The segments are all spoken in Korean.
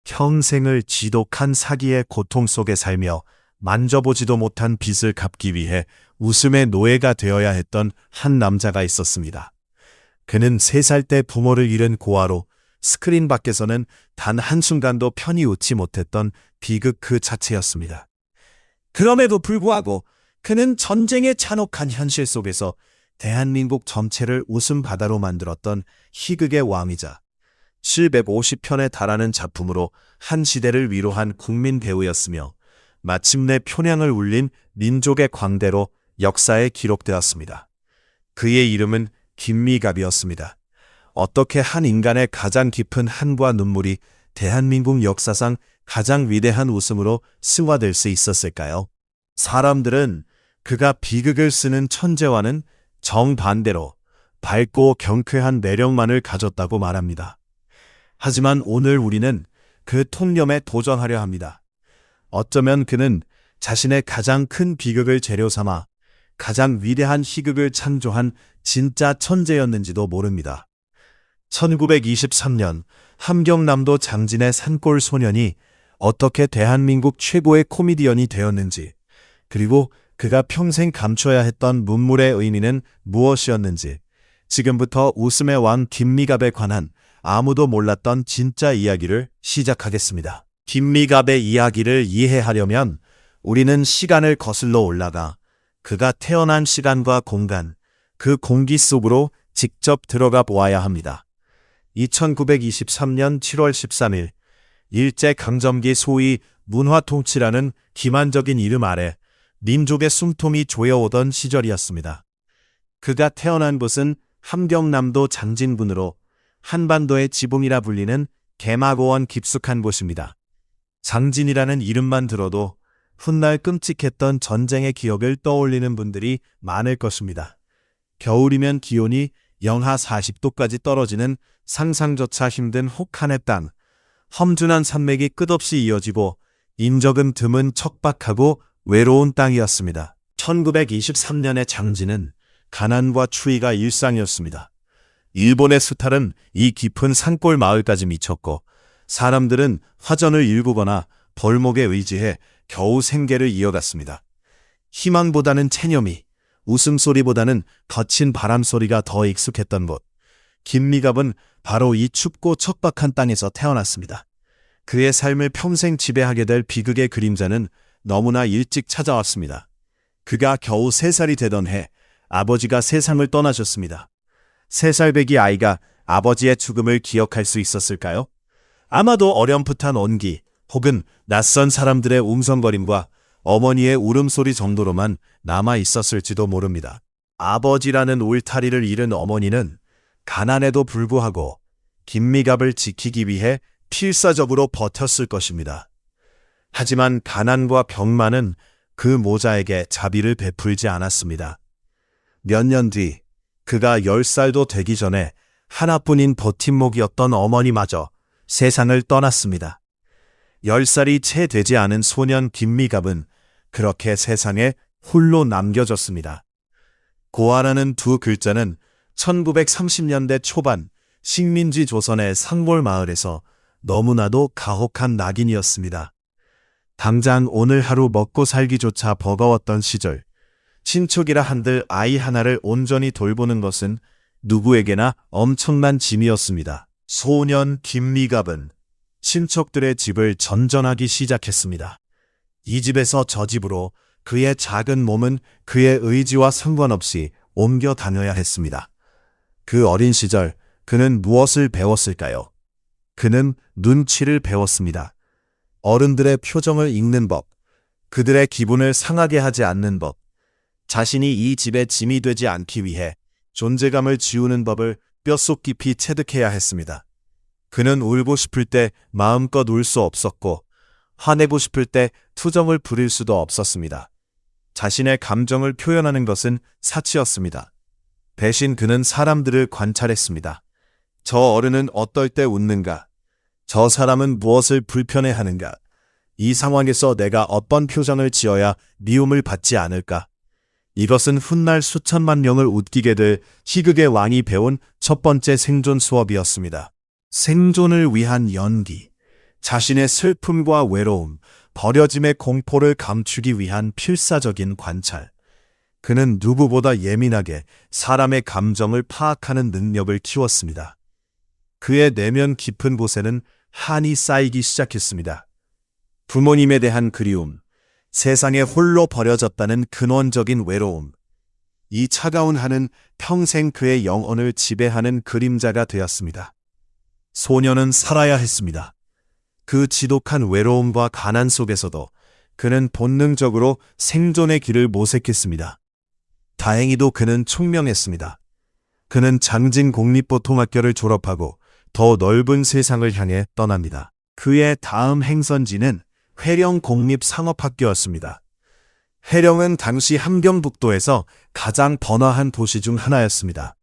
평생을 지독한 사기의 고통 속에 살며 만져보지도 못한 빚을 갚기 위해 웃음의 노예가 되어야 했던 한 남자가 있었습니다. 그는 3살 때 부모를 잃은 고아로 스크린 밖에서는 단 한순간도 편히 웃지 못했던 비극 그 자체였습니다. 그럼에도 불구하고 그는 전쟁의 잔혹한 현실 속에서 대한민국 전체를 웃음바다로 만들었던 희극의 왕이자 750편에 달하는 작품으로 한 시대를 위로한 국민 배우였으며 마침내 표량을 울린 민족의 광대로 역사에 기록되었습니다. 그의 이름은 김미갑이었습니다. 어떻게 한 인간의 가장 깊은 한과 눈물이 대한민국 역사상 가장 위대한 웃음으로 승화될 수 있었을까요? 사람들은 그가 비극을 쓰는 천재와는 정반대로 밝고 경쾌한 매력만을 가졌다고 말합니다. 하지만 오늘 우리는 그 통념에 도전하려 합니다. 어쩌면 그는 자신의 가장 큰 비극을 재료 삼아 가장 위대한 희극을 창조한 진짜 천재였는지도 모릅니다. 1923년 함경남도 장진의 산골 소년이 어떻게 대한민국 최고의 코미디언이 되었는지, 그리고 그가 평생 감춰야 했던 문물의 의미는 무엇이었는지, 지금부터 웃음의 왕 김미갑에 관한 아무도 몰랐던 진짜 이야기를 시작하겠습니다. 김미갑의 이야기를 이해하려면 우리는 시간을 거슬러 올라가 그가 태어난 시간과 공간, 그 공기 속으로 직접 들어가 보아야 합니다. 2923년 7월 13일, 일제강점기 소위 문화통치라는 기만적인 이름 아래 민족의 숨통이 조여오던 시절이었습니다. 그가 태어난 곳은 함경남도 장진군으로 한반도의 지붕이라 불리는 개마고원 깊숙한 곳입니다. 장진이라는 이름만 들어도 훗날 끔찍했던 전쟁의 기억을 떠올리는 분들이 많을 것입니다. 겨울이면 기온이 영하 40도까지 떨어지는 상상조차 힘든 혹한의 땅, 험준한 산맥이 끝없이 이어지고 인적은 드문 척박하고 외로운 땅이었습니다. 1923년의 장진은 가난과 추위가 일상이었습니다. 일본의 수탈은 이 깊은 산골 마을까지 미쳤고 사람들은 화전을 일구거나 벌목에 의지해 겨우 생계를 이어갔습니다. 희망보다는 체념이, 웃음소리보다는 거친 바람소리가 더 익숙했던 곳. 김미갑은 바로 이 춥고 척박한 땅에서 태어났습니다. 그의 삶을 평생 지배하게 될 비극의 그림자는 너무나 일찍 찾아왔습니다. 그가 겨우 3살이 되던 해 아버지가 세상을 떠나셨습니다. 3살 배기 아이가 아버지의 죽음을 기억할 수 있었을까요? 아마도 어렴풋한 온기 혹은 낯선 사람들의 웅성거림과 어머니의 울음소리 정도로만 남아 있었을지도 모릅니다. 아버지라는 울타리를 잃은 어머니는 가난에도 불구하고 김미갑을 지키기 위해 필사적으로 버텼을 것입니다. 하지만 가난과 병만은 그 모자에게 자비를 베풀지 않았습니다. 몇 년 뒤 그가 10살도 되기 전에 하나뿐인 버팀목이었던 어머니마저 세상을 떠났습니다. 10살이 채 되지 않은 소년 김미갑은 그렇게 세상에 홀로 남겨졌습니다. 고아라는 두 글자는 1930년대 초반 식민지 조선의 산골 마을에서 너무나도 가혹한 낙인이었습니다. 당장 오늘 하루 먹고 살기조차 버거웠던 시절, 친척이라 한들 아이 하나를 온전히 돌보는 것은 누구에게나 엄청난 짐이었습니다. 소년 김미갑은 친척들의 집을 전전하기 시작했습니다. 이 집에서 저 집으로 그의 작은 몸은 그의 의지와 상관없이 옮겨 다녀야 했습니다. 그 어린 시절 그는 무엇을 배웠을까요? 그는 눈치를 배웠습니다. 어른들의 표정을 읽는 법, 그들의 기분을 상하게 하지 않는 법, 자신이 이 집의 짐이 되지 않기 위해 존재감을 지우는 법을 뼛속 깊이 체득해야 했습니다. 그는 울고 싶을 때 마음껏 울 수 없었고 화내고 싶을 때 투정을 부릴 수도 없었습니다. 자신의 감정을 표현하는 것은 사치였습니다. 대신 그는 사람들을 관찰했습니다. 저 어른은 어떨 때 웃는가? 저 사람은 무엇을 불편해하는가? 이 상황에서 내가 어떤 표정을 지어야 미움을 받지 않을까? 이것은 훗날 수천만 명을 웃기게 될 희극의 왕이 배운 첫 번째 생존 수업이었습니다. 생존을 위한 연기, 자신의 슬픔과 외로움, 버려짐의 공포를 감추기 위한 필사적인 관찰. 그는 누구보다 예민하게 사람의 감정을 파악하는 능력을 키웠습니다. 그의 내면 깊은 곳에는 한이 쌓이기 시작했습니다. 부모님에 대한 그리움, 세상에 홀로 버려졌다는 근원적인 외로움. 이 차가운 한은 평생 그의 영혼을 지배하는 그림자가 되었습니다. 소년은 살아야 했습니다. 그 지독한 외로움과 가난 속에서도 그는 본능적으로 생존의 길을 모색했습니다. 다행히도 그는 총명했습니다. 그는 장진 공립보통학교를 졸업하고 더 넓은 세상을 향해 떠납니다. 그의 다음 행선지는 회령 공립상업학교였습니다. 회령은 당시 함경북도에서 가장 번화한 도시 중 하나였습니다.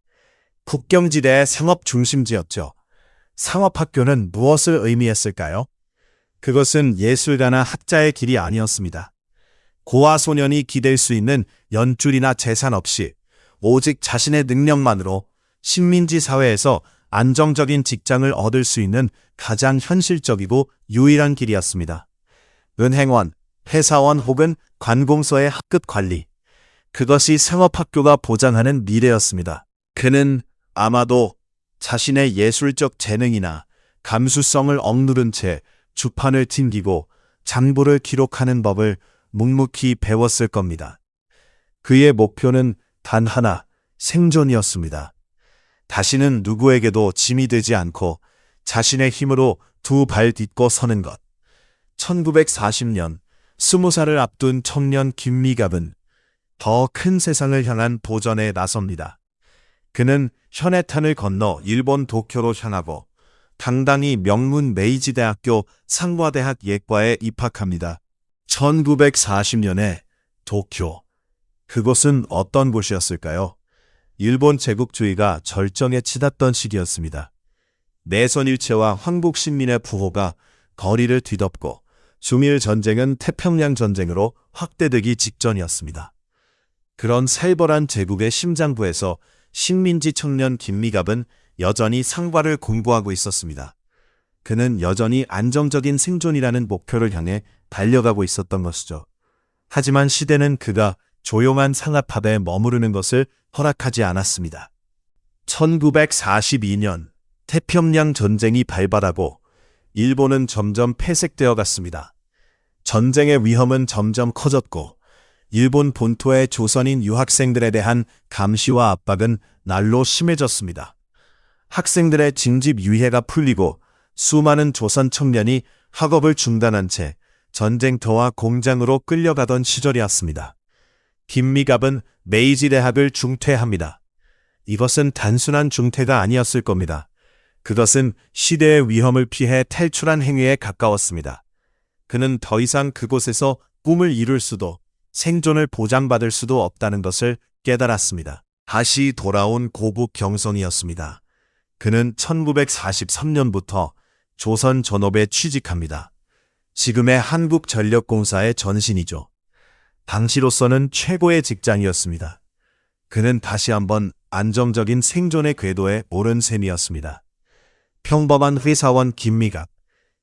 국경지대의 상업 중심지였죠. 상업학교는 무엇을 의미했을까요? 그것은 예술가나 학자의 길이 아니었습니다. 고아 소년이 기댈 수 있는 연줄이나 재산 없이 오직 자신의 능력만으로 식민지 사회에서 안정적인 직장을 얻을 수 있는 가장 현실적이고 유일한 길이었습니다. 은행원, 회사원 혹은 관공서의 학급 관리. 그것이 상업학교가 보장하는 미래였습니다. 그는 아마도 자신의 예술적 재능이나 감수성을 억누른 채 주판을 튕기고 장부를 기록하는 법을 묵묵히 배웠을 겁니다. 그의 목표는 단 하나, 생존이었습니다. 다시는 누구에게도 짐이 되지 않고 자신의 힘으로 두 발 딛고 서는 것. 1940년 20살을 앞둔 청년 김미갑은 더 큰 세상을 향한 도전에 나섭니다. 그는 현해탄을 건너 일본 도쿄로 향하고 당당히 명문 메이지대학교 상과대학 예과에 입학합니다. 1940년에 도쿄. 그곳은 어떤 곳이었을까요? 일본 제국주의가 절정에 치닫던 시기였습니다. 내선 일체와 황복 신민의 부호가 거리를 뒤덮고 중일 전쟁은 태평양 전쟁으로 확대되기 직전이었습니다. 그런 살벌한 제국의 심장부에서 식민지 청년 김미갑은 여전히 상과를 공부하고 있었습니다. 그는 여전히 안정적인 생존이라는 목표를 향해 달려가고 있었던 것이죠. 하지만 시대는 그가 조용한 상업합에 머무르는 것을 허락하지 않았습니다. 1942년 태평양 전쟁이 발발하고 일본은 점점 폐색되어 갔습니다. 전쟁의 위험은 점점 커졌고 일본 본토의 조선인 유학생들에 대한 감시와 압박은 날로 심해졌습니다. 학생들의 징집 유예가 풀리고 수많은 조선 청년이 학업을 중단한 채 전쟁터와 공장으로 끌려가던 시절이었습니다. 김미갑은 메이지 대학을 중퇴합니다. 이것은 단순한 중퇴가 아니었을 겁니다. 그것은 시대의 위험을 피해 탈출한 행위에 가까웠습니다. 그는 더 이상 그곳에서 꿈을 이룰 수도 생존을 보장받을 수도 없다는 것을 깨달았습니다. 다시 돌아온 고국 경성이었습니다. 그는 1943년부터 조선 전업에 취직합니다. 지금의 한국전력공사의 전신이죠. 당시로서는 최고의 직장이었습니다. 그는 다시 한번 안정적인 생존의 궤도에 오른 셈이었습니다. 평범한 회사원 김미갑.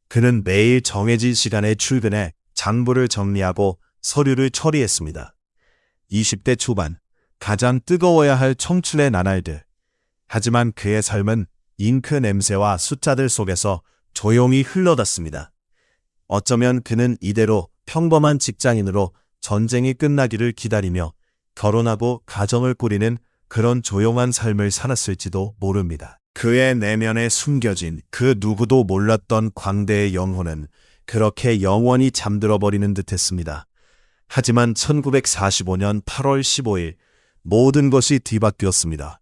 그는 매일 정해진 시간에 출근해 장부를 정리하고 서류를 처리했습니다. 20대 초반, 가장 뜨거워야 할 청춘의 나날들. 하지만 그의 삶은 잉크 냄새와 숫자들 속에서 조용히 흘러갔습니다. 어쩌면 그는 이대로 평범한 직장인으로 전쟁이 끝나기를 기다리며 결혼하고 가정을 꾸리는 그런 조용한 삶을 살았을지도 모릅니다. 그의 내면에 숨겨진 그 누구도 몰랐던 광대의 영혼은 그렇게 영원히 잠들어 버리는 듯했습니다. 하지만 1945년 8월 15일 모든 것이 뒤바뀌었습니다.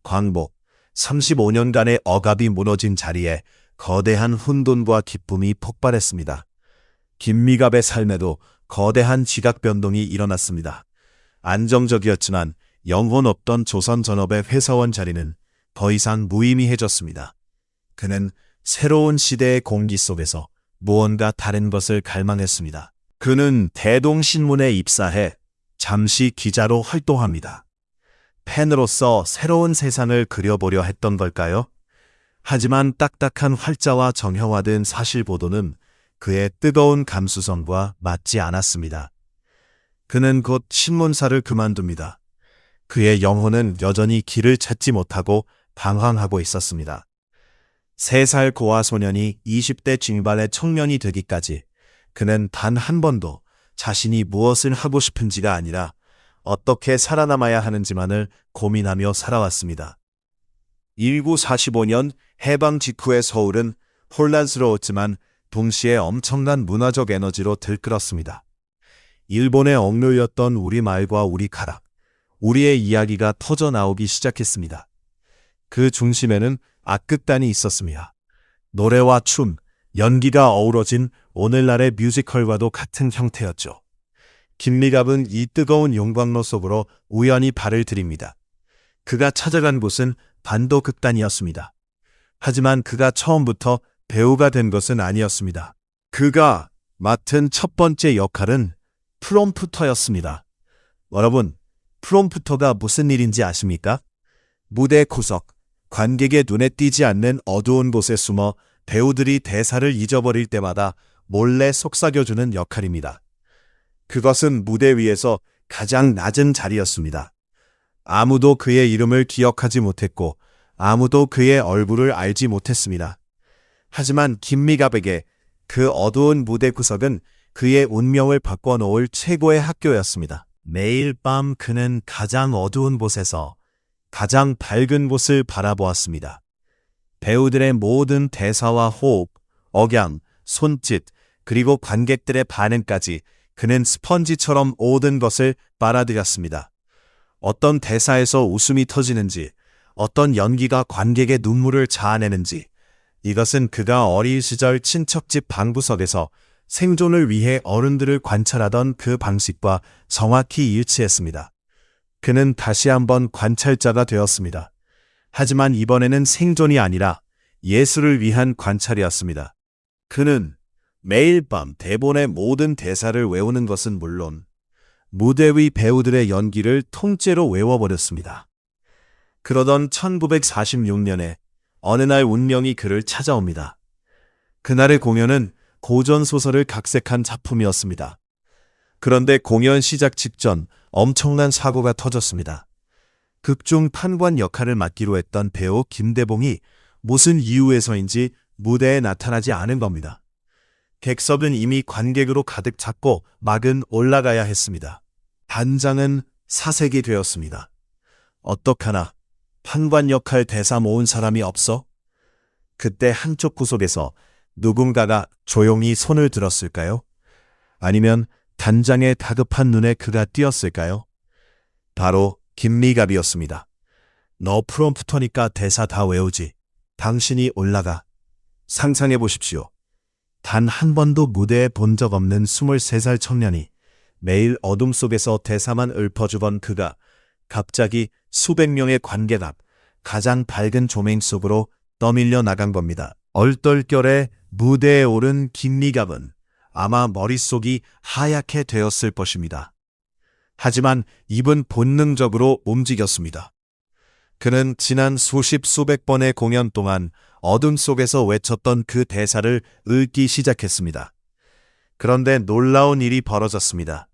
광복, 35년간의 억압이 무너진 자리에 거대한 혼돈과 기쁨이 폭발했습니다. 김미갑의 삶에도 거대한 지각 변동이 일어났습니다. 안정적이었지만 영혼 없던 조선 전업의 회사원 자리는 더 이상 무의미해졌습니다. 그는 새로운 시대의 공기 속에서 무언가 다른 것을 갈망했습니다. 그는 대동신문에 입사해 잠시 기자로 활동합니다. 펜으로서 새로운 세상을 그려보려 했던 걸까요? 하지만 딱딱한 활자와 정형화된 사실 보도는 그의 뜨거운 감수성과 맞지 않았습니다. 그는 곧 신문사를 그만둡니다. 그의 영혼은 여전히 길을 찾지 못하고 방황하고 있었습니다. 3살 고아 소년이 20대 중반의 청년이 되기까지 그는 단 한 번도 자신이 무엇을 하고 싶은지가 아니라 어떻게 살아남아야 하는지만을 고민하며 살아왔습니다. 1945년 해방 직후의 서울은 혼란스러웠지만 동시에 엄청난 문화적 에너지로 들끓었습니다. 일본에 억눌렸던 우리말과 우리가락, 우리의 이야기가 터져 나오기 시작했습니다. 그 중심에는 악극단이 있었으며 노래와 춤, 연기가 어우러진 오늘날의 뮤지컬과도 같은 형태였죠. 김미갑은 이 뜨거운 용광로 속으로 우연히 발을 들입니다. 그가 찾아간 곳은 반도 극단이었습니다. 하지만 그가 처음부터 배우가 된 것은 아니었습니다. 그가 맡은 첫 번째 역할은 프롬프터였습니다. 여러분, 프롬프터가 무슨 일인지 아십니까? 무대 구석, 관객의 눈에 띄지 않는 어두운 곳에 숨어 배우들이 대사를 잊어버릴 때마다 몰래 속삭여주는 역할입니다. 그것은 무대 위에서 가장 낮은 자리였습니다. 아무도 그의 이름을 기억하지 못했고 아무도 그의 얼굴을 알지 못했습니다. 하지만 김미갑에게 그 어두운 무대 구석은 그의 운명을 바꿔놓을 최고의 학교였습니다. 매일 밤 그는 가장 어두운 곳에서 가장 밝은 곳을 바라보았습니다. 배우들의 모든 대사와 호흡, 억양, 손짓, 그리고 관객들의 반응까지 그는 스펀지처럼 모든 것을 빨아들였습니다. 어떤 대사에서 웃음이 터지는지, 어떤 연기가 관객의 눈물을 자아내는지, 이것은 그가 어린 시절 친척집 방구석에서 생존을 위해 어른들을 관찰하던 그 방식과 정확히 일치했습니다. 그는 다시 한번 관찰자가 되었습니다. 하지만 이번에는 생존이 아니라 예술을 위한 관찰이었습니다. 그는 매일 밤 대본의 모든 대사를 외우는 것은 물론 무대 위 배우들의 연기를 통째로 외워버렸습니다. 그러던 1946년에 어느 날 운명이 그를 찾아옵니다. 그날의 공연은 고전소설을 각색한 작품이었습니다. 그런데 공연 시작 직전 엄청난 사고가 터졌습니다. 극중 판관 역할을 맡기로 했던 배우 김대봉이 무슨 이유에서인지 무대에 나타나지 않은 겁니다. 객석은 이미 관객으로 가득 찼고 막은 올라가야 했습니다. 단장은 사색이 되었습니다. 어떡하나 판관 역할 대사 모은 사람이 없어? 그때 한쪽 구석에서 누군가가 조용히 손을 들었을까요? 아니면 단장의 다급한 눈에 그가 띄었을까요? 바로 김미갑이었습니다. 너 프롬프터니까 대사 다 외우지. 당신이 올라가. 상상해 보십시오. 단 한 번도 무대에 본 적 없는 23살 청년이 매일 어둠 속에서 대사만 읊어주던 그가 갑자기 수백 명의 관객 앞 가장 밝은 조명 속으로 떠밀려 나간 겁니다. 얼떨결에 무대에 오른 김미갑은 아마 머릿속이 하얗게 되었을 것입니다. 하지만 입은 본능적으로 움직였습니다. 그는 지난 수백 번의 공연 동안 어둠 속에서 외쳤던 그 대사를 읊기 시작했습니다. 그런데 놀라운 일이 벌어졌습니다.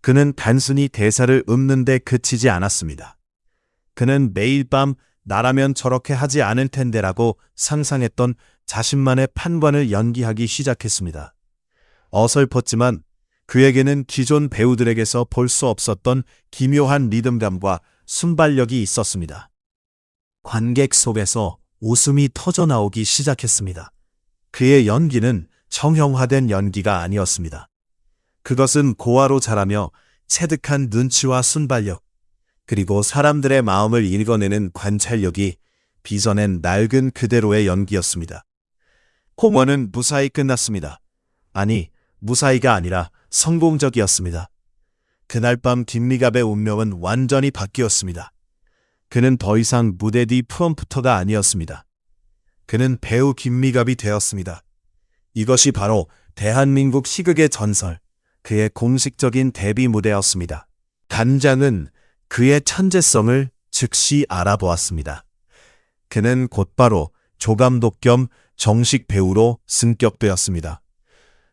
그는 단순히 대사를 읊는데 그치지 않았습니다. 그는 매일 밤 나라면 저렇게 하지 않을 텐데라고 상상했던 자신만의 판관을 연기하기 시작했습니다. 어설펐지만 그에게는 기존 배우들에게서 볼 수 없었던 기묘한 리듬감과 순발력이 있었습니다. 관객 속에서 웃음이 터져나오기 시작했습니다. 그의 연기는 정형화된 연기가 아니었습니다. 그것은 고아로 자라며 체득한 눈치와 순발력, 그리고 사람들의 마음을 읽어내는 관찰력이 빚어낸 낡은 그대로의 연기였습니다. 공연은 무사히 끝났습니다. 아니, 무사히가 아니라 성공적이었습니다. 그날 밤 김미갑의 운명은 완전히 바뀌었습니다. 그는 더 이상 무대 뒤 프롬프터가 아니었습니다. 그는 배우 김미갑이 되었습니다. 이것이 바로 대한민국 희극의 전설, 그의 공식적인 데뷔 무대였습니다. 단장은 그의 천재성을 즉시 알아보았습니다. 그는 곧바로 조감독 겸 정식 배우로 승격되었습니다.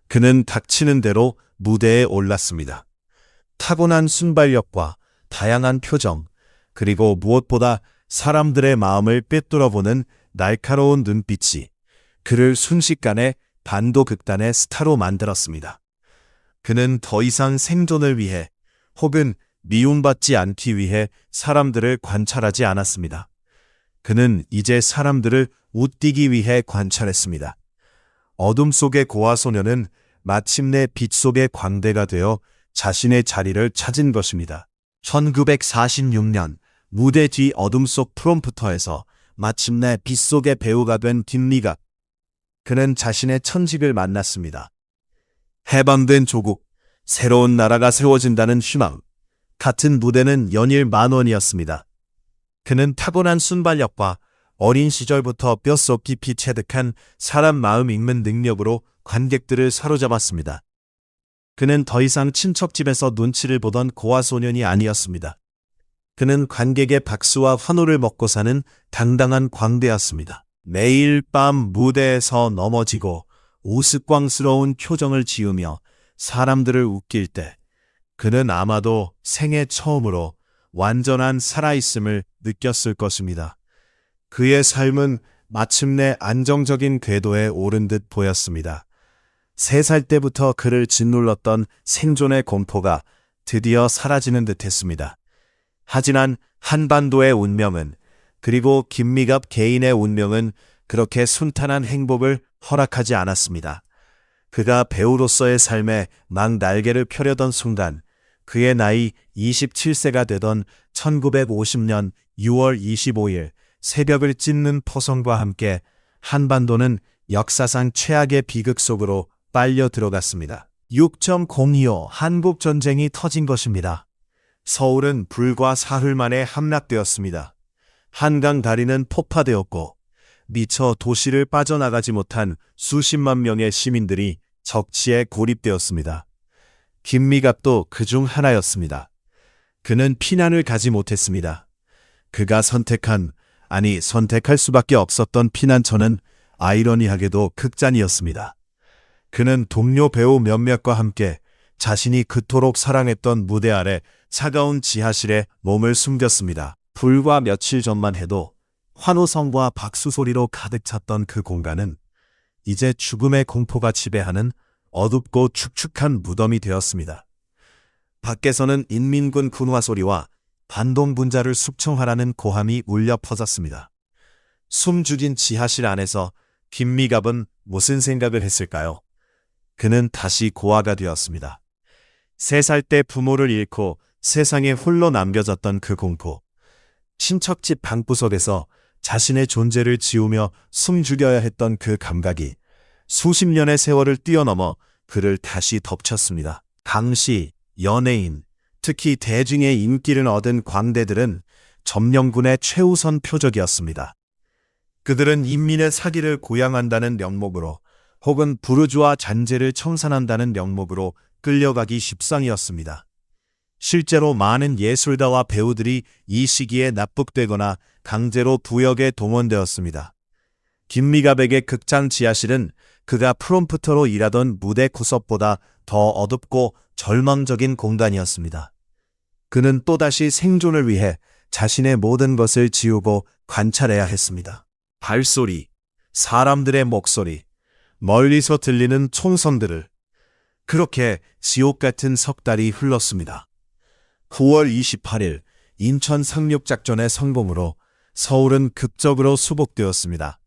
그는 닥치는 대로 무대에 올랐습니다. 타고난 순발력과 다양한 표정, 그리고 무엇보다 사람들의 마음을 꿰뚫어보는 날카로운 눈빛이 그를 순식간에 반도극단의 스타로 만들었습니다. 그는 더 이상 생존을 위해 혹은 미움받지 않기 위해 사람들을 관찰하지 않았습니다. 그는 이제 사람들을 웃기기 위해 관찰했습니다. 어둠 속의 고아소녀는 마침내 빛 속의 광대가 되어 자신의 자리를 찾은 것입니다. 1946년 무대 뒤 어둠 속 프롬프터에서 마침내 빛 속의 배우가 된 김미갑. 그는 자신의 천직을 만났습니다. 해방된 조국, 새로운 나라가 세워진다는 희망. 같은 무대는 연일 10,000원이었습니다. 그는 타고난 순발력과 어린 시절부터 뼛속 깊이 체득한 사람 마음 읽는 능력으로 관객들을 사로잡았습니다. 그는 더 이상 친척집에서 눈치를 보던 고아소년이 아니었습니다. 그는 관객의 박수와 환호를 먹고 사는 당당한 광대였습니다. 매일 밤 무대에서 넘어지고 우스꽝스러운 표정을 지으며 사람들을 웃길 때 그는 아마도 생애 처음으로 완전한 살아있음을 느꼈을 것입니다. 그의 삶은 마침내 안정적인 궤도에 오른 듯 보였습니다. 3살 때부터 그를 짓눌렀던 생존의 공포가 드디어 사라지는 듯 했습니다. 하지만 한반도의 운명은, 그리고 김미갑 개인의 운명은 그렇게 순탄한 행복을 허락하지 않았습니다. 그가 배우로서의 삶에 막 날개를 펴려던 순간, 그의 나이 27세가 되던 1950년 6월 25일 새벽을 찢는 포성과 함께 한반도는 역사상 최악의 비극 속으로 빨려 들어갔습니다. 6.025 한국전쟁이 터진 것입니다. 서울은 불과 사흘 만에 함락되었습니다. 한강 다리는 폭파되었고 미처 도시를 빠져나가지 못한 수십만 명의 시민들이 적치에 고립되었습니다. 김미갑도 그중 하나였습니다. 그는 피난을 가지 못했습니다. 그가 선택할 수밖에 없었던 피난처는 아이러니하게도 극단이었습니다. 그는 동료 배우 몇몇과 함께 자신이 그토록 사랑했던 무대 아래 차가운 지하실에 몸을 숨겼습니다. 불과 며칠 전만 해도 환호성과 박수 소리로 가득 찼던 그 공간은 이제 죽음의 공포가 지배하는 어둡고 축축한 무덤이 되었습니다. 밖에서는 인민군 군화 소리와 반동분자를 숙청하라는 고함이 울려 퍼졌습니다. 숨죽인 지하실 안에서 김미갑은 무슨 생각을 했을까요? 그는 다시 고아가 되었습니다. 3살 때 부모를 잃고 세상에 홀로 남겨졌던 그 공포. 친척집 방구석에서 자신의 존재를 지우며 숨죽여야 했던 그 감각이 수십 년의 세월을 뛰어넘어 그를 다시 덮쳤습니다. 강시, 연예인, 특히 대중의 인기를 얻은 광대들은 점령군의 최우선 표적이었습니다. 그들은 인민의 사기를 고양한다는 명목으로 혹은 부르주아 잔재를 청산한다는 명목으로 끌려가기 십상이었습니다. 실제로 많은 예술가와 배우들이 이 시기에 납북되거나 강제로 부역에 동원되었습니다. 김미갑에게 극장 지하실은 그가 프롬프터로 일하던 무대 구석보다 더 어둡고 절망적인 공간이었습니다. 그는 또다시 생존을 위해 자신의 모든 것을 지우고 관찰해야 했습니다. 발소리, 사람들의 목소리, 멀리서 들리는 총선들을. 그렇게 지옥 같은 석 달이 흘렀습니다. 9월 28일 인천 상륙작전의 성공으로 서울은 극적으로 수복되었습니다.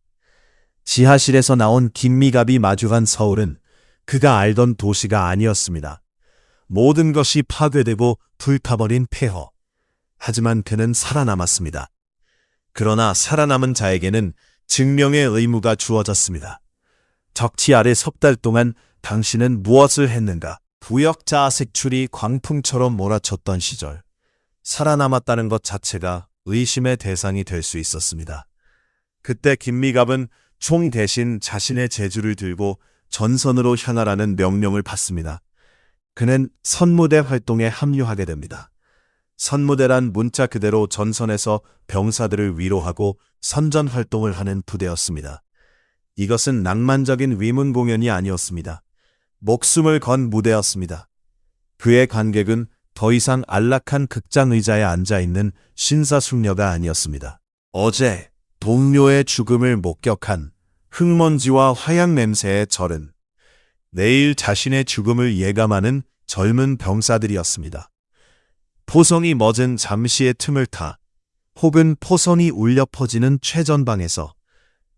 지하실에서 나온 김미갑이 마주한 서울은 그가 알던 도시가 아니었습니다. 모든 것이 파괴되고 불타버린 폐허. 하지만 그는 살아남았습니다. 그러나 살아남은 자에게는 증명의 의무가 주어졌습니다. 적치 아래 석 달 동안 당신은 무엇을 했는가? 부역자 색출이 광풍처럼 몰아쳤던 시절. 살아남았다는 것 자체가 의심의 대상이 될 수 있었습니다. 그때 김미갑은 총 대신 자신의 제주를 들고 전선으로 향하라는 명령을 받습니다. 그는 선무대 활동에 합류하게 됩니다. 선무대란 문자 그대로 전선에서 병사들을 위로하고 선전 활동을 하는 부대였습니다. 이것은 낭만적인 위문 공연이 아니었습니다. 목숨을 건 무대였습니다. 그의 관객은 더 이상 안락한 극장 의자에 앉아있는 신사숙녀가 아니었습니다. 어제 동료의 죽음을 목격한 흙먼지와 화약 냄새에 절은 내일 자신의 죽음을 예감하는 젊은 병사들이었습니다. 포성이 멎은 잠시의 틈을 타 혹은 포선이 울려 퍼지는 최전방에서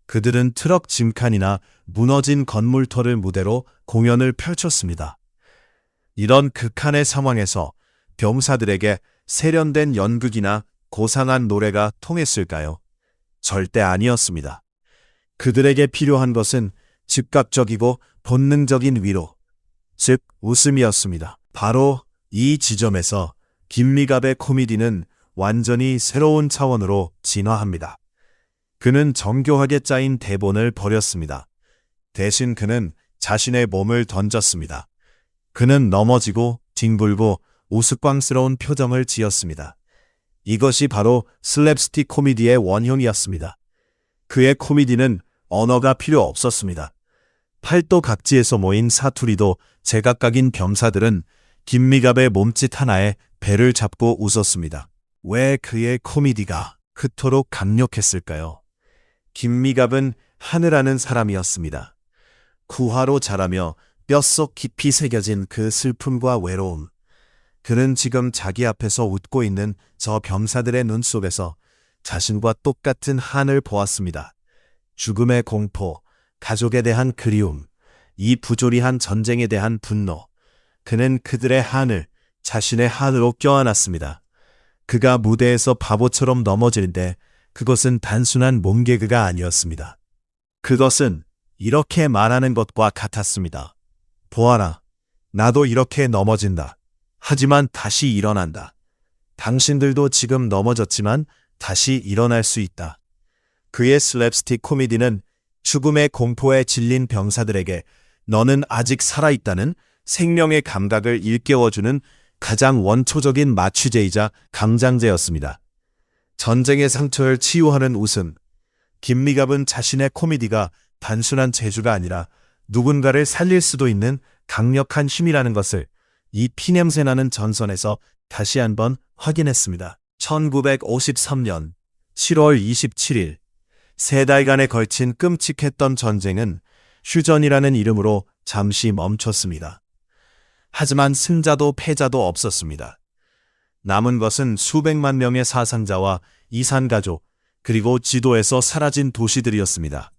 그들은 트럭 짐칸이나 무너진 건물터를 무대로 공연을 펼쳤습니다. 이런 극한의 상황에서 병사들에게 세련된 연극이나 고상한 노래가 통했을까요? 절대 아니었습니다. 그들에게 필요한 것은 즉각적이고 본능적인 위로, 즉 웃음이었습니다. 바로 이 지점에서 김미갑의 코미디는 완전히 새로운 차원으로 진화합니다. 그는 정교하게 짜인 대본을 버렸습니다. 대신 그는 자신의 몸을 던졌습니다. 그는 넘어지고 뒹굴고 우스꽝스러운 표정을 지었습니다. 이것이 바로 슬랩스틱 코미디의 원형이었습니다. 그의 코미디는 언어가 필요 없었습니다. 팔도 각지에서 모인 사투리도 제각각인 병사들은 김미갑의 몸짓 하나에 배를 잡고 웃었습니다. 왜 그의 코미디가 그토록 강력했을까요? 김미갑은 하늘하는 사람이었습니다. 구화로 자라며 뼛속 깊이 새겨진 그 슬픔과 외로움. 그는 지금 자기 앞에서 웃고 있는 저 병사들의 눈 속에서 자신과 똑같은 한을 보았습니다. 죽음의 공포, 가족에 대한 그리움, 이 부조리한 전쟁에 대한 분노. 그는 그들의 한을 자신의 한으로 껴안았습니다. 그가 무대에서 바보처럼 넘어질 때 그것은 단순한 몸개그가 아니었습니다. 그것은 이렇게 말하는 것과 같았습니다. 보아라, 나도 이렇게 넘어진다. 하지만 다시 일어난다. 당신들도 지금 넘어졌지만 다시 일어날 수 있다. 그의 슬랩스틱 코미디는 죽음의 공포에 질린 병사들에게 너는 아직 살아있다는 생명의 감각을 일깨워주는 가장 원초적인 마취제이자 강장제였습니다. 전쟁의 상처를 치유하는 웃음. 김미갑은 자신의 코미디가 단순한 재주가 아니라 누군가를 살릴 수도 있는 강력한 힘이라는 것을 이 피냄새나는 전선에서 다시 한번 확인했습니다. 1953년 7월 27일 3달간에 걸친 끔찍했던 전쟁은 휴전이라는 이름으로 잠시 멈췄습니다. 하지만 승자도 패자도 없었습니다. 남은 것은 수백만 명의 사상자와 이산가족, 그리고 지도에서 사라진 도시들이었습니다.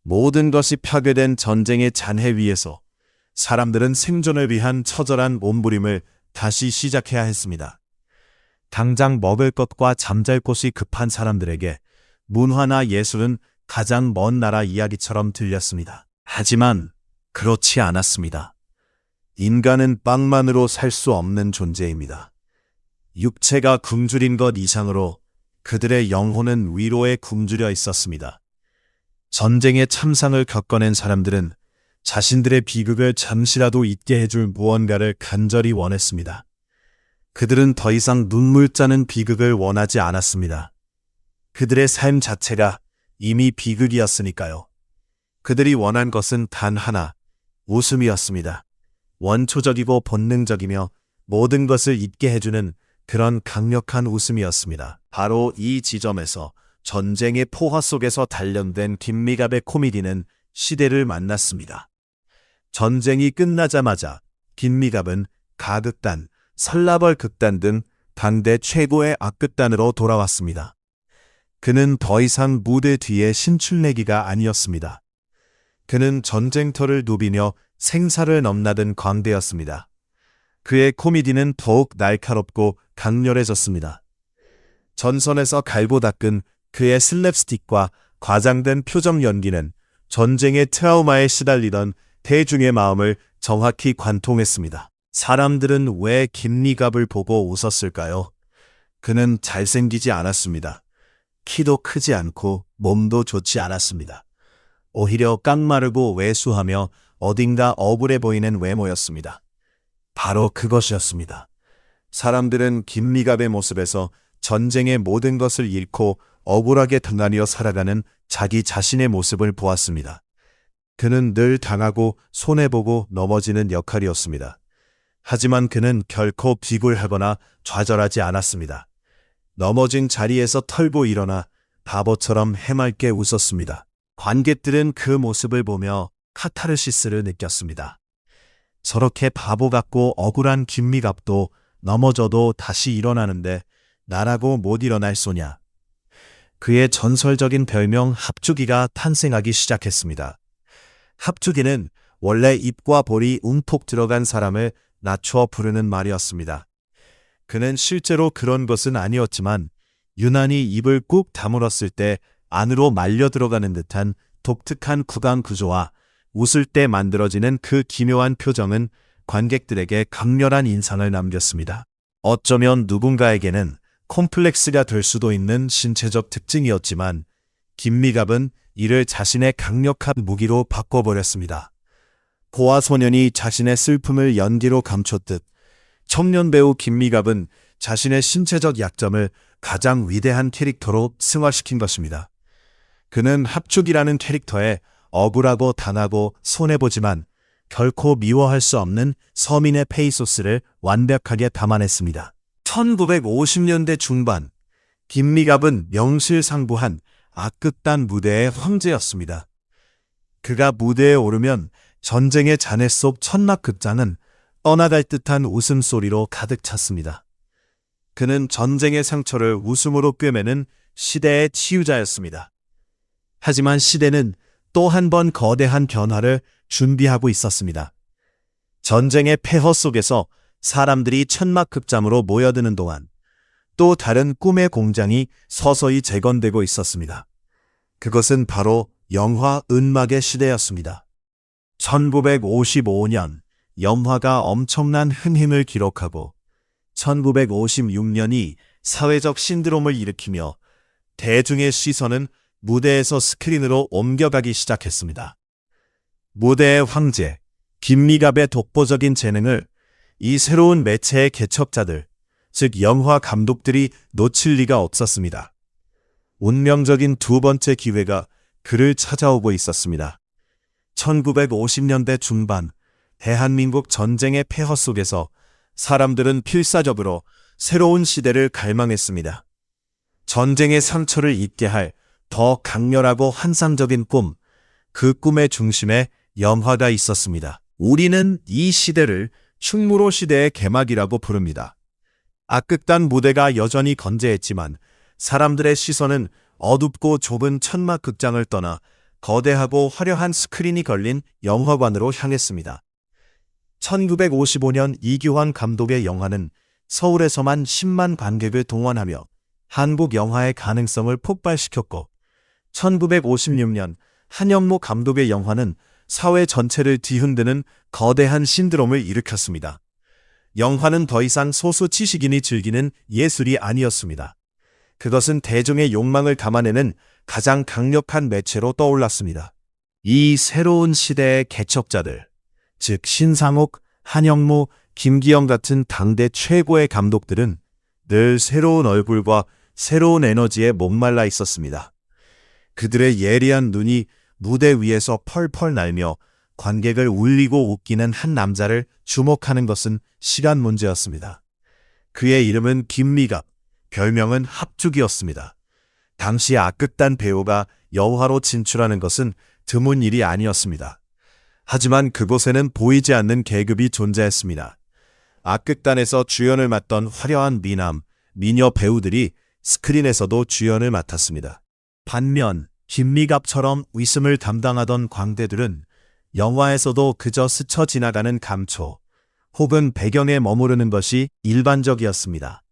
모든 것이 파괴된 전쟁의 잔해 위에서 사람들은 생존을 위한 처절한 몸부림을 다시 시작해야 했습니다. 당장 먹을 것과 잠잘 곳이 급한 사람들에게 문화나 예술은 가장 먼 나라 이야기처럼 들렸습니다. 하지만 그렇지 않았습니다. 인간은 빵만으로 살 수 없는 존재입니다. 육체가 굶주린 것 이상으로 그들의 영혼은 위로에 굶주려 있었습니다. 전쟁의 참상을 겪어낸 사람들은 자신들의 비극을 잠시라도 잊게 해줄 무언가를 간절히 원했습니다. 그들은 더 이상 눈물 짜는 비극을 원하지 않았습니다. 그들의 삶 자체가 이미 비극이었으니까요. 그들이 원한 것은 단 하나, 웃음이었습니다. 원초적이고 본능적이며 모든 것을 잊게 해주는 그런 강력한 웃음이었습니다. 바로 이 지점에서 전쟁의 포화 속에서 단련된 김미갑의 코미디는 시대를 만났습니다. 전쟁이 끝나자마자 김미갑은 가극단, 설라벌 극단 등 당대 최고의 악극단으로 돌아왔습니다. 그는 더 이상 무대 뒤에 신출내기가 아니었습니다. 그는 전쟁터를 누비며 생사를 넘나든 광대였습니다. 그의 코미디는 더욱 날카롭고 강렬해졌습니다. 전선에서 갈고 닦은 그의 슬랩스틱과 과장된 표정 연기는 전쟁의 트라우마에 시달리던 대중의 마음을 정확히 관통했습니다. 사람들은 왜 김미갑을 보고 웃었을까요? 그는 잘생기지 않았습니다. 키도 크지 않고 몸도 좋지 않았습니다. 오히려 깡마르고 왜수하며 어딘가 억울해 보이는 외모였습니다. 바로 그것이었습니다. 사람들은 김미갑의 모습에서 전쟁의 모든 것을 잃고 억울하게 등하려 살아가는 자기 자신의 모습을 보았습니다. 그는 늘 당하고 손해보고 넘어지는 역할이었습니다. 하지만 그는 결코 비굴하거나 좌절하지 않았습니다. 넘어진 자리에서 털고 일어나 바보처럼 해맑게 웃었습니다. 관객들은 그 모습을 보며 카타르시스를 느꼈습니다. 저렇게 바보 같고 억울한 김미갑도 넘어져도 다시 일어나는데 나라고 못 일어날 소냐. 그의 전설적인 별명 합주기가 탄생하기 시작했습니다. 합주기는 원래 입과 볼이 움푹 들어간 사람을 낮춰 부르는 말이었습니다. 그는 실제로 그런 것은 아니었지만 유난히 입을 꾹 다물었을 때 안으로 말려 들어가는 듯한 독특한 구강 구조와 웃을 때 만들어지는 그 기묘한 표정은 관객들에게 강렬한 인상을 남겼습니다. 어쩌면 누군가에게는 콤플렉스가 될 수도 있는 신체적 특징이었지만 김미갑은 이를 자신의 강력한 무기로 바꿔버렸습니다. 고아 소년이 자신의 슬픔을 연기로 감췄듯 청년 배우 김미갑은 자신의 신체적 약점을 가장 위대한 캐릭터로 승화시킨 것입니다. 그는 합죽이라는 캐릭터에 억울하고 당하고 손해보지만 결코 미워할 수 없는 서민의 페이소스를 완벽하게 담아냈습니다. 1950년대 중반, 김미갑은 명실상부한 악극단 무대의 황제였습니다. 그가 무대에 오르면 전쟁의 잔해 속 천막극장은 떠나갈 듯한 웃음소리로 가득 찼습니다. 그는 전쟁의 상처를 웃음으로 꿰매는 시대의 치유자였습니다. 하지만 시대는 또 한 번 거대한 변화를 준비하고 있었습니다. 전쟁의 폐허 속에서 사람들이 천막극장으로 모여드는 동안 또 다른 꿈의 공장이 서서히 재건되고 있었습니다. 그것은 바로 영화 은막의 시대였습니다. 1955년 영화가 엄청난 흥행을 기록하고 1956년이 사회적 신드롬을 일으키며 대중의 시선은 무대에서 스크린으로 옮겨가기 시작했습니다. 무대의 황제, 김미갑의 독보적인 재능을 이 새로운 매체의 개척자들, 즉 영화 감독들이 놓칠 리가 없었습니다. 운명적인 두 번째 기회가 그를 찾아오고 있었습니다. 1950년대 중반, 대한민국 전쟁의 폐허 속에서 사람들은 필사적으로 새로운 시대를 갈망했습니다. 전쟁의 상처를 잊게 할 더 강렬하고 환상적인 꿈, 그 꿈의 중심에 영화가 있었습니다. 우리는 이 시대를 충무로 시대의 개막이라고 부릅니다. 악극단 무대가 여전히 건재했지만 사람들의 시선은 어둡고 좁은 천막 극장을 떠나 거대하고 화려한 스크린이 걸린 영화관으로 향했습니다. 1955년 이규환 감독의 영화는 서울에서만 10만 관객을 동원하며 한국 영화의 가능성을 폭발시켰고 1956년 한영모 감독의 영화는 사회 전체를 뒤흔드는 거대한 신드롬을 일으켰습니다. 영화는 더 이상 소수 지식인이 즐기는 예술이 아니었습니다. 그것은 대중의 욕망을 담아내는 가장 강력한 매체로 떠올랐습니다. 이 새로운 시대의 개척자들, 즉 신상옥, 한영모, 김기영 같은 당대 최고의 감독들은 늘 새로운 얼굴과 새로운 에너지에 목말라 있었습니다. 그들의 예리한 눈이 무대 위에서 펄펄 날며 관객을 울리고 웃기는 한 남자를 주목하는 것은 시간 문제였습니다. 그의 이름은 김미갑, 별명은 합죽이었습니다. 당시 악극단 배우가 여화로 진출하는 것은 드문 일이 아니었습니다. 하지만 그곳에는 보이지 않는 계급이 존재했습니다. 악극단에서 주연을 맡던 화려한 미남, 미녀 배우들이 스크린에서도 주연을 맡았습니다. 반면 김미갑처럼 위슴을 담당하던 광대들은 영화에서도 그저 스쳐 지나가는 감초 혹은 배경에 머무르는 것이 일반적이었습니다.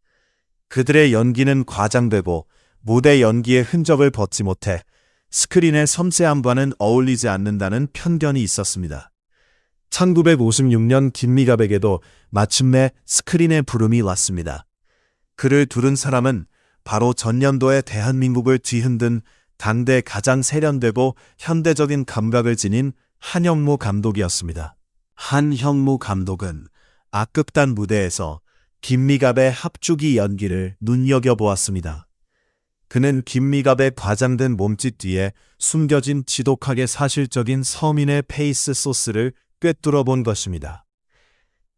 그들의 연기는 과장되고 무대 연기의 흔적을 벗지 못해 스크린의 섬세함과는 어울리지 않는다는 편견이 있었습니다. 1956년 김미갑에게도 마침내 스크린의 부름이 왔습니다. 그를 두른 사람은 바로 전년도에 대한민국을 뒤흔든 당대 가장 세련되고 현대적인 감각을 지닌 한영모 감독이었습니다. 한영모 감독은 악극단 무대에서 김미갑의 합주기 연기를 눈여겨보았습니다. 그는 김미갑의 과장된 몸짓 뒤에 숨겨진 지독하게 사실적인 서민의 페이스 소스를 꿰뚫어 본 것입니다.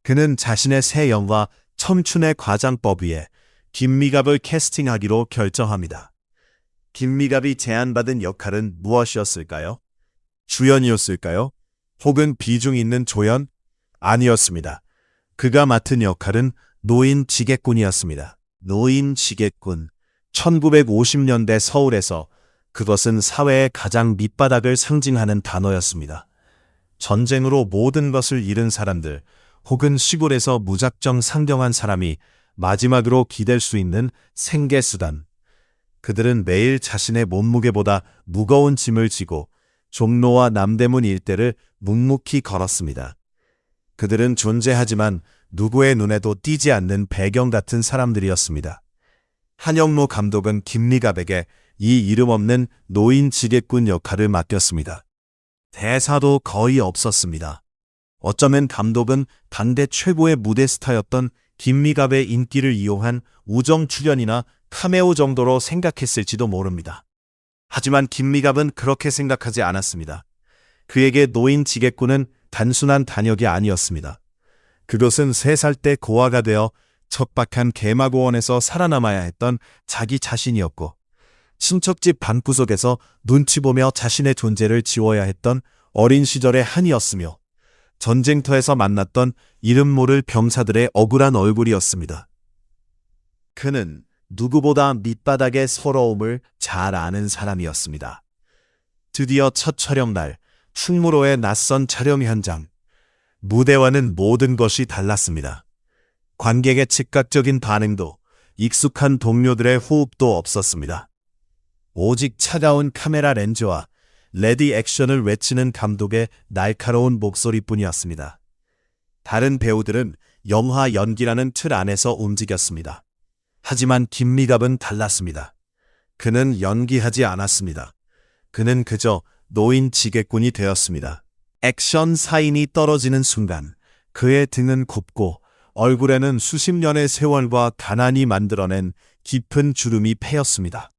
그는 자신의 새 영화 청춘의 과장법 위에 김미갑을 캐스팅하기로 결정합니다. 김미갑이 제안받은 역할은 무엇이었을까요? 주연이었을까요? 혹은 비중 있는 조연? 아니었습니다. 그가 맡은 역할은 노인 지게꾼이었습니다. 노인 지게꾼. 1950년대 서울에서 그것은 사회의 가장 밑바닥을 상징하는 단어였습니다. 전쟁으로 모든 것을 잃은 사람들, 혹은 시골에서 무작정 상경한 사람이 마지막으로 기댈 수 있는 생계수단. 그들은 매일 자신의 몸무게보다 무거운 짐을 지고 종로와 남대문 일대를 묵묵히 걸었습니다. 그들은 존재하지만 누구의 눈에도 띄지 않는 배경 같은 사람들이었습니다. 한영모 감독은 김미갑에게 이 이름 없는 노인 지게꾼 역할을 맡겼습니다. 대사도 거의 없었습니다. 어쩌면 감독은 당대 최고의 무대 스타였던 김미갑의 인기를 이용한 우정 출연이나 카메오 정도로 생각했을지도 모릅니다. 하지만 김미갑은 그렇게 생각하지 않았습니다. 그에게 노인 지게꾼은 단순한 단역이 아니었습니다. 그것은 3살 때 고아가 되어 척박한 개마고원에서 살아남아야 했던 자기 자신이었고, 친척집 방구석에서 눈치 보며 자신의 존재를 지워야 했던 어린 시절의 한이었으며, 전쟁터에서 만났던 이름 모를 병사들의 억울한 얼굴이었습니다. 그는 누구보다 밑바닥의 서러움을 잘 아는 사람이었습니다. 드디어 첫 촬영날, 충무로의 낯선 촬영 현장. 무대와는 모든 것이 달랐습니다. 관객의 즉각적인 반응도, 익숙한 동료들의 호흡도 없었습니다. 오직 차가운 카메라 렌즈와 레디 액션을 외치는 감독의 날카로운 목소리뿐이었습니다. 다른 배우들은 영화 연기라는 틀 안에서 움직였습니다. 하지만 김미갑은 달랐습니다. 그는 연기하지 않았습니다. 그는 그저 노인 지게꾼이 되었습니다. 액션 사인이 떨어지는 순간 그의 등은 굽고 얼굴에는 수십 년의 세월과 가난이 만들어낸 깊은 주름이 패였습니다.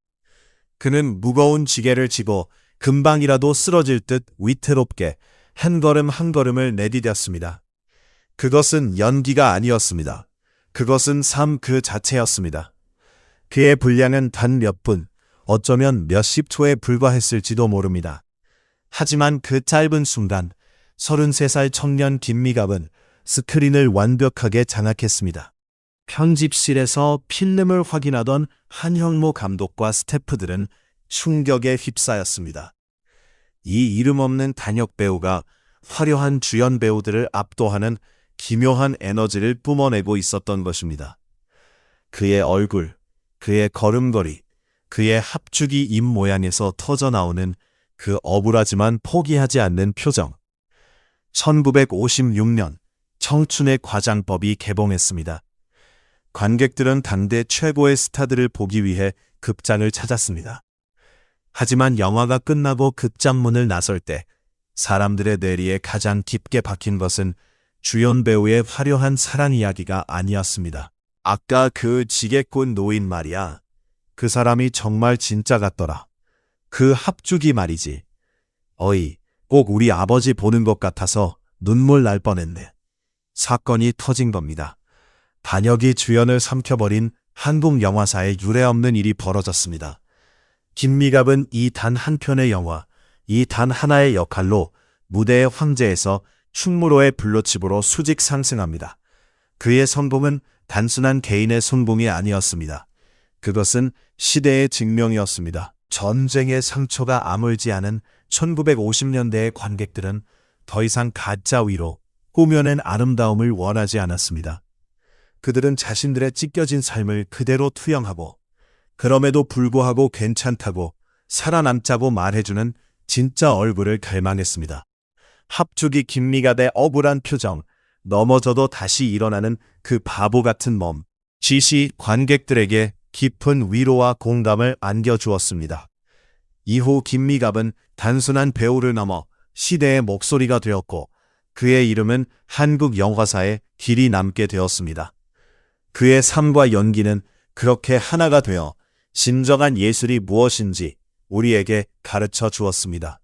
그는 무거운 지게를 지고 금방이라도 쓰러질 듯 위태롭게 한 걸음 한 걸음을 내디뎠습니다. 그것은 연기가 아니었습니다. 그것은 삶 그 자체였습니다. 그의 분량은 단 몇 분, 어쩌면 몇십 초에 불과했을지도 모릅니다. 하지만 그 짧은 순간 33살 청년 김미갑은 스크린을 완벽하게 장악했습니다. 편집실에서 필름을 확인하던 한형모 감독과 스태프들은 충격에 휩싸였습니다. 이 이름 없는 단역 배우가 화려한 주연 배우들을 압도하는 기묘한 에너지를 뿜어내고 있었던 것입니다. 그의 얼굴, 그의 걸음걸이, 그의 합주기 입 모양에서 터져나오는 그 억울하지만 포기하지 않는 표정. 1956년 청춘의 과장법이 개봉했습니다. 관객들은 당대 최고의 스타들을 보기 위해 극장을 찾았습니다. 하지만 영화가 끝나고 극장문을 나설 때 사람들의 뇌리에 가장 깊게 박힌 것은 주연 배우의 화려한 사랑 이야기가 아니었습니다. 아까 그 지게꾼 노인 말이야. 그 사람이 정말 진짜 같더라. 그 합주기 말이지. 어이, 꼭 우리 아버지 보는 것 같아서 눈물 날 뻔했네. 사건이 터진 겁니다. 단역이 주연을 삼켜버린 한국 영화사에 유례없는 일이 벌어졌습니다. 김미갑은 이 단 한 편의 영화, 이 단 하나의 역할로 무대의 황제에서 충무로의 블루칩으로 수직 상승합니다. 그의 성공은 단순한 개인의 성공이 아니었습니다. 그것은 시대의 증명이었습니다. 전쟁의 상처가 아물지 않은 1950년대의 관객들은 더 이상 가짜 위로, 꾸며낸 아름다움을 원하지 않았습니다. 그들은 자신들의 찢겨진 삶을 그대로 투영하고 그럼에도 불구하고 괜찮다고 살아남자고 말해주는 진짜 얼굴을 갈망했습니다. 합주기 김미갑의 억울한 표정, 넘어져도 다시 일어나는 그 바보 같은 몸, 지시 관객들에게 깊은 위로와 공감을 안겨주었습니다. 이후 김미갑은 단순한 배우를 넘어 시대의 목소리가 되었고 그의 이름은 한국 영화사에 길이 남게 되었습니다. 그의 삶과 연기는 그렇게 하나가 되어 진정한 예술이 무엇인지 우리에게 가르쳐 주었습니다.